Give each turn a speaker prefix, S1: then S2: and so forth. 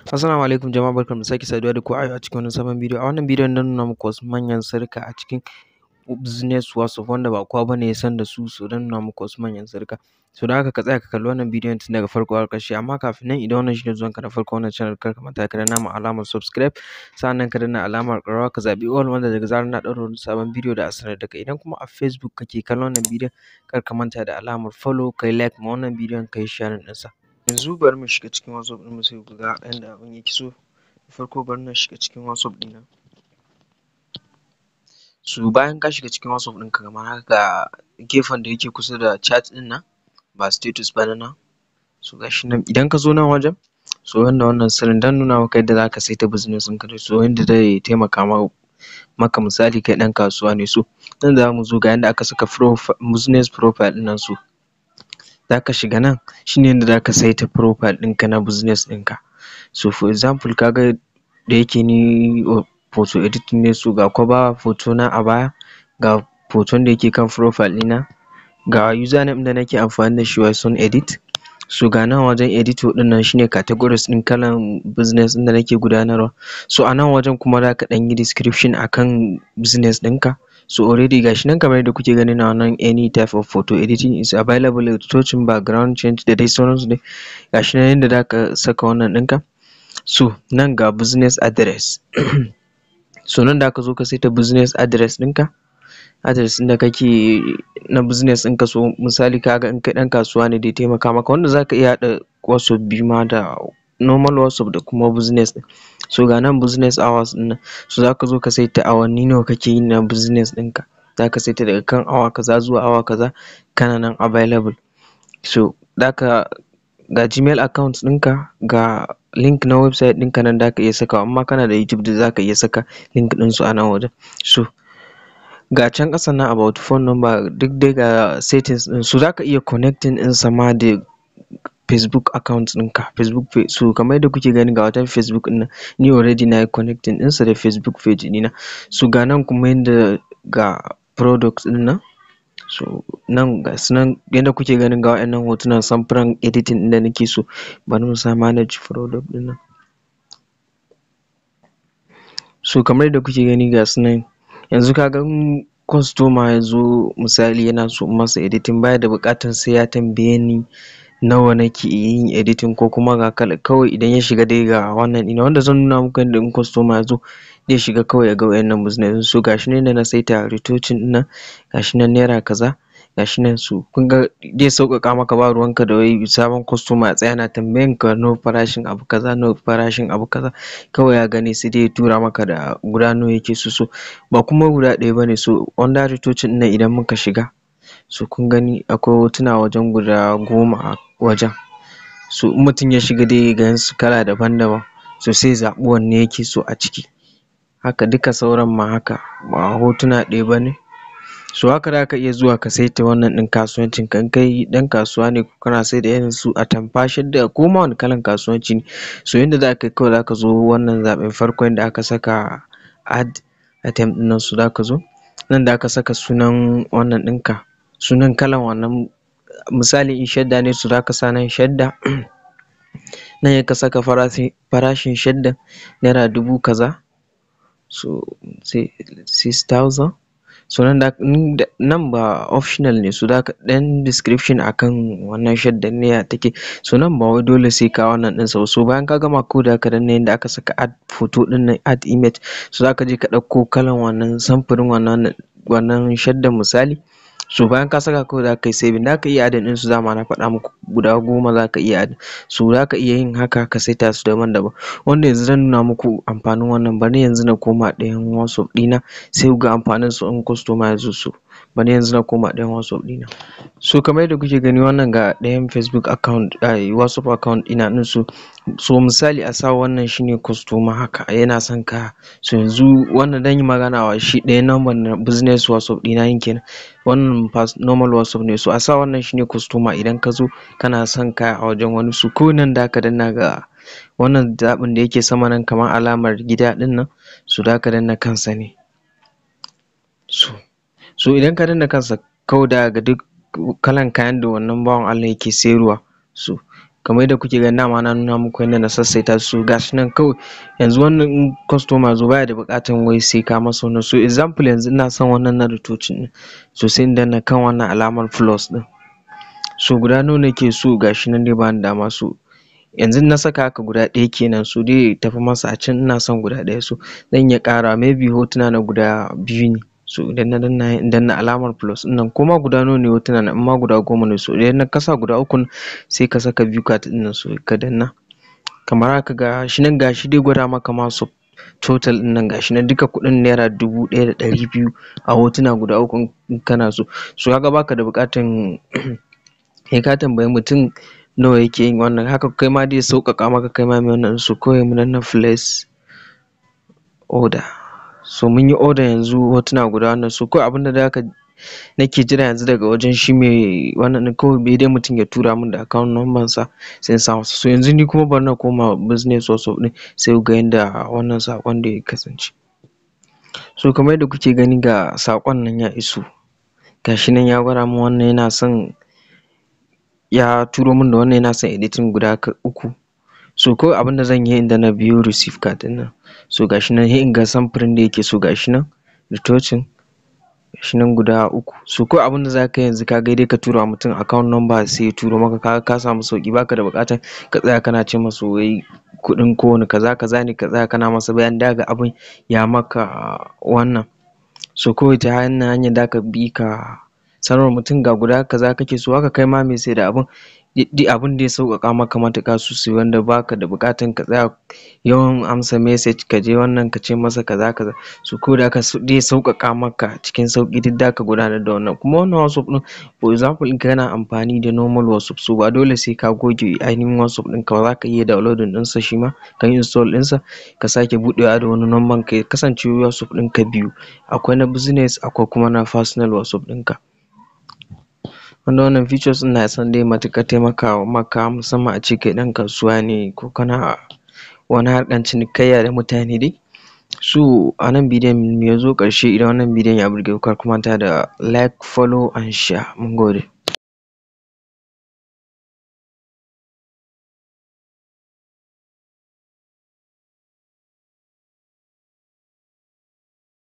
S1: Assalamu alaikum jama'a, barkanmu da sake saduwa da ku a cikin wani sabon bidiyo. A wannan bidiyon zan nuna muku wasu manyan sirrika a cikin business WhatsApp wanda ba kowa bane ya san da su, so zan nuna muku wasu manyan sirrika. So don haka ka tsaya ka kalli wannan bidiyon tun daga farko har ƙarshe, amma kafin nan idan wannan shine zuwanka na farko wannan channel kar ka manta ka danna min alamar subscribe, sa'annan ka danna alamar ƙararrawa ka zaɓi all wanda daga zarar na ɗaura wani sabon bidiyo da a sanar da kai. Idan kuma a Facebook kake kallon wannan bidiyon kar ka manta da alamar follow, kai like ma wannan bidiyon kai sharing ɗinsa. Yanzu bari mu shiga cikin WhatsApp ɗinmu sai ku ga yanda abin yake. So da farko bari na shiga cikin WhatsApp ɗina. So bayan ka shiga cikin WhatsApp ɗinka kamar haka gefen da yake kusa da chat ɗin nan ba status ba na nan, so gashi nan idan ka zo nan wajen, so wannan sirrin zan nuna maka yadda za ka saita business ɗinka, so yanda zai taimaka maka misali kai ɗan kasuwa ne. So nan za mu zo ga yanda aka saka business profile ɗin nan, so za ka shiga nan shine yanda za ka saita profile ɗinka na business ɗinka. So for example ka ga da yake ni photo editing ne, so ga cover photo na a baya, ga hoton da yake kan profile ɗina, ga username da nake amfani da shi son edit. So ga nan wajen editor ɗin nan shine categories ɗin kalan business ɗin da nake gudanarwa. So a nan wajen kuma za ka ɗan yi description akan business ɗinka. So already gashi nan kamar yadda kuke gani na nan any type of photo editing is available with touching background change da dai sauransu dai. Gashi nan yanda za ka saka wannan ɗinka. So nan ga business address so nan da ka zo ka saita business address ɗinka, address ɗin da kake na business ɗinka. So misali ka ga in kai ɗan kasuwa ne zai taimaka maka, wanda za ka iya haɗa WhatsApp biyu ma da normal WhatsApp da kuma business ɗin. So ga nan business hours ɗin nan, so za ka zo ka saita awanni nawa kake yi na business ɗinka, za ka saita daga kan awa kaza zuwa awa kaza kana nan available. So za ka ga Gmail account ɗinka, ga link na website ɗinka nan za ka iya sakawa, amma kana da YouTube da za ka iya saka link ɗinsu a nan wajen. So ga can ƙasan nan about phone number duk dai ga settings ɗin, so za ka iya connecting ɗinsa ma da Facebook account ɗinka, Facebook page. So kamar yadda kuke gani ga wajen Facebook ɗin nan ni already na yi connecting ɗinsa da Facebook page ɗina. So ga nan kuma yanda ga products ɗin nan, so nan ga su nan yanda kuke ganin ga waɗannan hotunan samfuran editing ɗin da nake so. Bari mu sa manage product ɗin nan. So kamar yadda kuke gani ga su nan, yanzu ka ga in customer ya zo misali yana so in masa editing baya da buƙatar sai ya tambaye ni nawa nake yin editing ko kuma ga kala, kawai idan ya shiga dai ga wannan ɗina wanda zan nuna muku yanda in customer ya zo zai shiga kawai ya ga waɗannan business ɗin. So gashi nan yanda na saita retouching ɗin nan, gashi nan naira kaza, gashi nan. So kun ga zai sauƙaƙa maka, ba ruwanka da wai sabon customer ya tsaya yana tambayan ka nawa farashin abu kaza, nawa farashin abu kaza, kawai ya gani sai dai ya tura maka da guda nawa yake so. So ba kuma guda ɗaya bane, so under retouching ɗin nan idan muka shiga, so kun gani akwai hotuna wajen guda 10 a wajen. So in mutum ya shiga zai gansu kala daban-daban, so sai ya zaɓi wanne yake so a ciki. Haka duka sauran ma haka ba hotuna ɗaya bane. So haka za ka iya zuwa ka saita wannan ɗin kasuwancin ka, in kai ɗan kasuwa ne kana saida irin su atamfa, shadda ko ma wani kalan kasuwanci ne. So yanda za ka yi kawai za ka zo wannan zaɓen farko inda aka saka add item ɗin nan, so za ka zo nan da aka saka sunan wannan ɗinka, sunan kalan wannan misali in shadda ne, so za ka sa nan shadda nan sai ka saka farashin shaddan naira 1000 kaza, so sai 6000. So nan ba optional ne, so za ka ɗan description akan wannan shaddan ne ya take. So nan ba wai dole sai ka wannan ɗinsa ba. So bayan ka gama kawai za ka danna inda aka saka add photo ɗin nan, add image, so za ka je ka ɗauko kalan wannan samfurin wannan shaddan misali. So bayan ka saka kawai za ka yi saving, za ka iya adding ɗinsu dama na faɗa muku guda 10 za ka iya adding. So za ka iya yin haka ka saita su daban-daban, wanda yanzu zan nuna muku amfanin wannan. Bari yanzu na koma ɗayan WhatsApp ɗina sai ku ga amfanin su in customer ya zo. So bari yanzu na koma ɗayan WhatsApp ɗina. So kamar yadda kuke gani wannan ga ɗayan Facebook account, WhatsApp account ɗina ɗin. So misali a sa wannan shine customer haka yana son kaya. So yanzu wannan zan yi magana wa shi ɗayan number na business WhatsApp ɗina ɗin kenan, wannan normal WhatsApp ne. So a sa wannan shine customer idan ka zo kana son kaya a wajen wani, so kawai nan za ka danna ga wannan zaɓin da yake sama nan kamar alamar gida ɗin nan, so za ka danna kansa ne. So idan ka danna kansa kawai za ka ga duk kalan kayan da wannan bawan Allah yake sayarwa. So kamar yadda kuke gani dama na nuna muku yadda na sassaita su gashi nan kawai yanzu wannan in customer zo baya da buƙatan wai sai ka masa wannan. So example yanzu ina son wannan na retouching ɗin, so sai in danna kan wannan alamar plus ɗin, so guda nawa nake so gashi nan zai bani dama, so yanzu na saka haka guda ɗaya kenan, so dai tafi masa a can ina son guda ɗaya, so zan iya ƙarawa maybe hotuna na guda 2 ne, so idan na danna in danna alamar plus ɗin nan ko ma guda nawa ne hotuna na, in ma guda 10 ne, so idan ka sa guda 3 sai ka saka view card ɗin nan, so ka danna kamar haka gashi nan, gashi dai gwada maka ma total ɗin nan gashi nan duka kuɗin naira 1200 a hotuna guda 3 in kana so. So kaga baka da buƙatan sai ka tambayi mutum nawa yake yin wannan, haka kai ma zai sauƙaƙa maka kai ma mai wannan. So kawai mu danna place order, so mun yi order yanzu hotuna guda wannan, so kawai abinda zaka nake jira yanzu daga wajen shi mai wannan ɗin, kawai bai dai mutum ya tura min da account number sa sai in sa masa. So yanzu ni kuma bari na koma business WhatsApp ɗin sai ku ga yanda wannan saƙon zai kasance. So kamar yadda kuke gani ga saƙon nan ya iso, gashi nan ya gwada min wannan yana son, ya turo min da wannan yana son editing guda 3, so kawai abinda zan yi in danna view receive card ɗin nan, so gashi nan sai in ga samfurin da yake so gashi nan retouching gashi nan guda 3, so kawai abinda zaka yi yanzu ka ga dai ka tura wa mutum account number sai ya turo maka, kaga ka samu sauƙi baka da buƙatar ka tsaya kana ce masa wai kuɗin kowane kaza kaza ne, ka tsaya kana masa bayani, zaka ga abin ya maka wannan. So kawai ta wannan hanyar zaka bi ka sanar wa mutum ga guda kaza kake so, haka kai ma mai saida abun duk abin da ya sauƙaƙa maka matuƙa sosai, wanda baka da buƙatan ka tsaya yawan amsa message ka je wannan ka ce masa kaza kaza, so kawai zai sauƙaƙa maka cikin sauƙi duk zaka gudanar da wannan. Kuma wannan WhatsApp ɗin for example in kana amfani da normal WhatsApp, so ba dole sai ka goge ainihin WhatsApp ɗinka ba, zaka iya downloading ɗinsa shi ma ka yi install ɗinsa ka sake buɗewa da wani number ka, ya kasance WhatsApp ɗinka biyu, akwai na business akwai kuma na personal WhatsApp ɗinka. Wanda wannan features ɗin na san dai matuƙar taimaka maka musamman ace kai ɗan kasuwa ne ko kana wani harkan cinikayya da mutane dai. So a nan bidiyon mu ya zo ƙarshe, idan wannan bidiyon ya burge ku kar ku manta da like, follow and share. Mun gode.